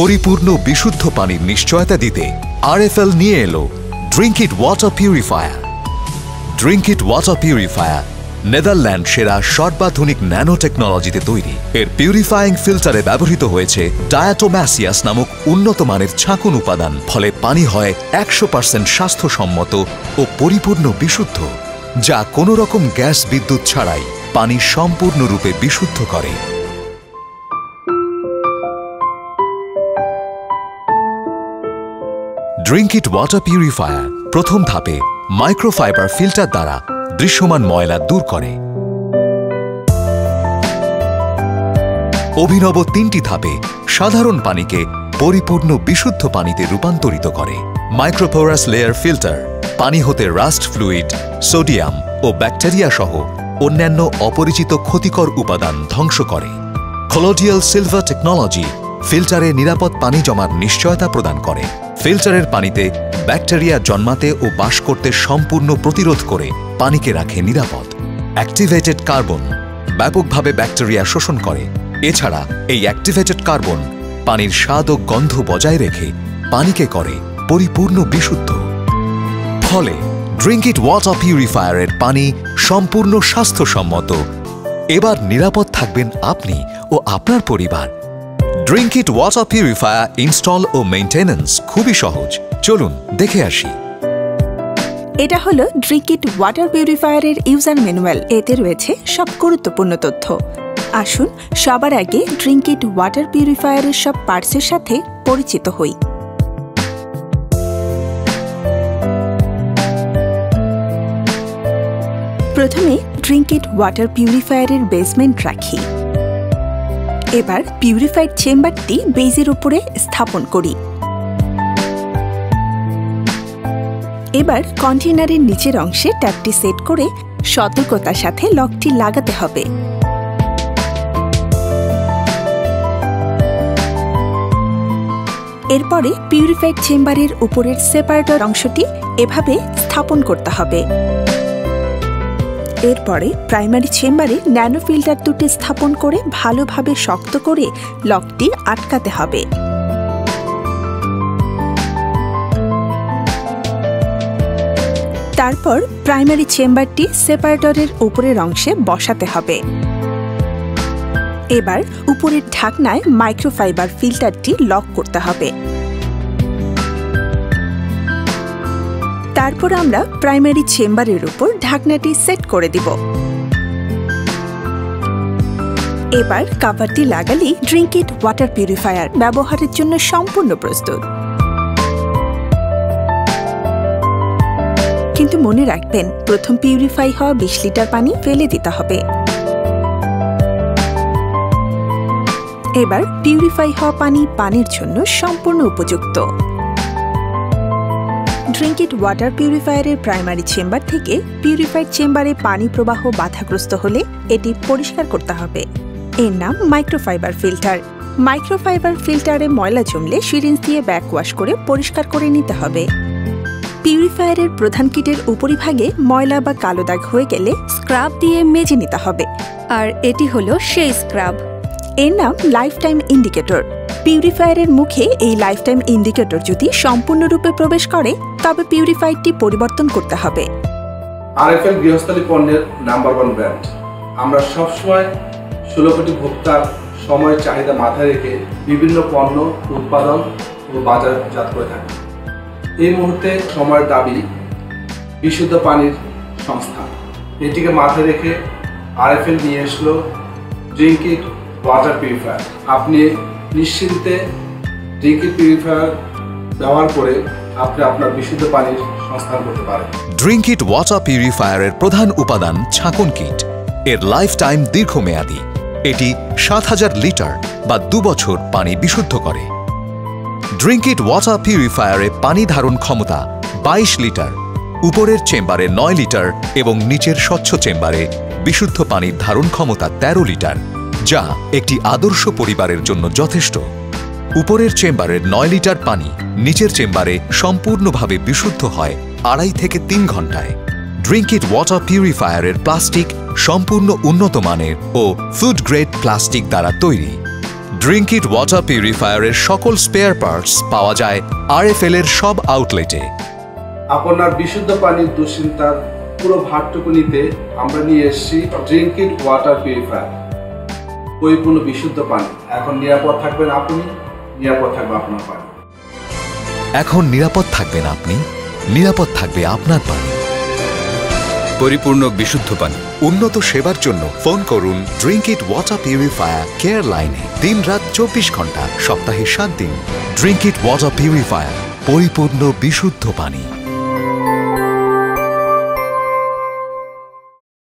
পরিপূর্ণ বিশুদ্ধ পানির নিশ্চয়তা দিতে আরএফএল নিয়ে এলো drink it water purifier. Drink it water purifier Netherland সেরা সর্বাধুনিক ন্যানো টেকনোলজিতে তৈরি। এর পিউরিফাইং ফিল্টারে ব্যবহৃত হয়েছে ডায়াটোম্যাসিয়াস নামক উন্নত মানের ছাঁকুন উপাদান। ফলে পানি হয় 100% স্বাস্থ্যসম্মত ও পরিপূর্ণ বিশুদ্ধ, যা কোনো রকম গ্যাস বিদ্যুৎ ছাড়াই পানি সম্পূর্ণরূপে বিশুদ্ধ করে। ড্রিঙ্ক ইট ওয়াটার পিউরিফায়ার প্রথম ধাপে মাইক্রোফাইবার ফিল্টার দ্বারা দৃশ্যমান ময়লা দূর করে। অভিনব 3টি ধাপে সাধারণ পানিকে পরিপূর্ণ বিশুদ্ধ পানিতে রূপান্তরিত করে। মাইক্রোপোরাস লেয়ার ফিল্টার পানি হতে রাস্ট ফ্লুইড, সোডিয়াম ও ব্যাকটেরিয়া সহ অন্যান্য অপরিচিত ক্ষতিকর উপাদান ধ্বংস করে। কলোডিয়াল সিলভার টেকনোলজি ফিল্টারে নিরাপদ পানি জমার নিশ্চয়তা প্রদান করে। ফিল্টারের পানিতে ব্যাকটেরিয়া জন্মাতে ও বাস করতে সম্পূর্ণ প্রতিরোধ করে পানিকে রাখে নিরাপদ। অ্যাক্টিভেটেড কার্বন ব্যাপকভাবে ব্যাকটেরিয়া শোষণ করে। এছাড়া এই অ্যাক্টিভেটেড কার্বন পানির স্বাদ ও গন্ধ বজায় রেখে পানিকে করে পরিপূর্ণ বিশুদ্ধ। ফলে ড্রিঙ্ক ইট ওয়াটার পিউরিফায়ারের পানি সম্পূর্ণ স্বাস্থ্যসম্মত। এবার নিরাপদ থাকবেন আপনি ও আপনার পরিবার। Drink it water purifier install ও মেইনটেনেন্স খুবই সহজ। চলুন দেখে আসি। এটা হলো ড্রিঙ্ক ইট ওয়াটার পিউরিফায়ারের ইউজার ম্যানুয়াল। এতে রয়েছে সব গুরুত্বপূর্ণ তথ্য। আসুন সবার আগে ড্রিঙ্ক ইট ওয়াটার পিউরিফায়ারের সব পার্টসের সাথে পরিচিত হই। প্রথমে ড্রিঙ্ক ইট ওয়াটার পিউরিফায়ারের বেসমেন্ট রাখি। এবার পিউরিফাইড চেম্বারটি বেজের উপরে স্থাপন করি। এবার কন্টেইনারের নিচের অংশে ট্যাপটি সেট করে সতর্কতার সাথে লকটি লাগাতে হবে। এরপরে পিউরিফাইড চেম্বারের উপরের সেপারেটর অংশটি এভাবে স্থাপন করতে হবে। এরপরে প্রাইমারি চেম্বারে ন্যানো ফিল্টার দুটি স্থাপন করে ভালোভাবে শক্ত করে লকটি আটকাতে হবে। তারপর প্রাইমারি চেম্বারটি সেপারেটরের উপরের অংশে বসাতে হবে। এবার উপরের ঢাকনায় মাইক্রোফাইবার ফিল্টারটি লক করতে হবে। তারপর আমরা প্রাইমারি চেম্বারের উপর ঢাকনাটি সেট করে দিব। এবার কভারটি লাগালেই ড্রিঙ্ক ইট ওয়াটার পিউরিফায়ার ব্যবহারের জন্য সম্পূর্ণ প্রস্তুত। কিন্তু মনে রাখবেন, প্রথম পিউরিফাই হওয়া 20 লিটার পানি ফেলে দিতে হবে। এবার পিউরিফাই হওয়া পানি পানির জন্য সম্পূর্ণ উপযুক্ত। ড্রিঙ্ক ইট ওয়াটার পিউরিফায়ারের প্রাইমারি চেম্বার থেকে পিউরিফাইড চেম্বারে পানি প্রবাহ বাধাগ্রস্ত হলে এটি পরিষ্কার করতে হবে। এর নাম মাইক্রোফাইবার ফিল্টার। মাইক্রোফাইবার ফিল্টারে ময়লা জমলে সিরিঞ্জ দিয়ে ব্যাক ওয়াশ করে পরিষ্কার করে নিতে হবে। পিউরিফায়ারের প্রধান কিটের উপরিভাগে ময়লা বা কালো দাগ হয়ে গেলে স্ক্রাব দিয়ে মেজে নিতে হবে। আর এটি হলো সেই স্ক্রাব। এর নাম লাইফ টাইম ইন্ডিকেটর। পিউরিফায়ারের মুখে এই লাইফ টাইম ইন্ডিকেটর যদি সম্পূর্ণরূপে প্রবেশ করে তবে পিউরিফায়ারটি পরিবর্তন করতে হবে। আরএফএল গৃহস্থালী পণ্যের নাম্বার 1 ব্র্যান্ড। আমরা সবসময় 16 কোটি ভোক্তার সময় চাহিদা মাথায় রেখে বিভিন্ন পণ্য উৎপাদন ও বাজারজাত করে থাকি। এই মুহূর্তে সময়ের দাবি বিশুদ্ধ পানির সংস্থান। এটিকে মাথায় রেখে আরএফএল নিয়ে আসলো ড্রিঙ্ক ইট ওয়াটার পিউরিফায়ার। আপনি নিশ্চিন্তে ড্রিঙ্ক ইট পিউরিফায়ার ব্যবহার করে আপনি আপনার বিশুদ্ধ পানির সংস্থান করতে পারেন। ড্রিঙ্ক ইট ওয়াটার পিউরিফায়ারের প্রধান উপাদান ছাঁকুন কিট। এর লাইফ টাইম দীর্ঘমেয়াদী। এটি 7000 লিটার বা 2 বছর পানি বিশুদ্ধ করে। ড্রিঙ্ক ইট ওয়াটার পিউরিফায়ারে পানি ধারণ ক্ষমতা 22 লিটার। উপরের চেম্বারে 9 লিটার এবং নিচের স্বচ্ছ চেম্বারে বিশুদ্ধ পানির ধারণ ক্ষমতা 13 লিটার, যা একটি আদর্শ পরিবারের জন্য যথেষ্ট। উপরের চেম্বারের 9 লিটার পানি নিচের চেম্বারে সম্পূর্ণভাবে বিশুদ্ধ হয় 2.5 থেকে 3 ঘন্টায়। ড্রিঙ্ক ইট ওয়াটার পিউরিফায়ারের প্লাস্টিক সম্পূর্ণ উন্নত মানের ও ফুড গ্রেড প্লাস্টিক দ্বারা তৈরি। ড্রিঙ্ক ইট ওয়াটার পিউরিফায়ারের সকল স্পেয়ার পার্টস পাওয়া যায় RFL এর সব আউটলেটে। আপনার বিশুদ্ধ পানির দুশ্চিন্তার পুরো ভারটুকু নিতে আমরা নিয়ে এসেছি ড্রিঙ্ক ইট ওয়াটার পিউরিফায়ার, পরিপূর্ণ বিশুদ্ধ পানি। এখন নিরাপদ থাকবেন আপনি, নিরাপদ থাকবে আপনার পানি। এখন নিরাপদ থাকবেন আপনি, নিরাপদ থাকবে আপনার পানি। পরিপূর্ণ বিশুদ্ধ পানি। উন্নত সেবার জন্য ফোন করুন drink it water purifier care লাইনে। দিন-রাত 24 ঘন্টা, সপ্তাহে 7 দিন। ড্রিঙ্ক ইট ওয়াটার পিউরিফায়ার, পরিপূর্ণ বিশুদ্ধ পানি।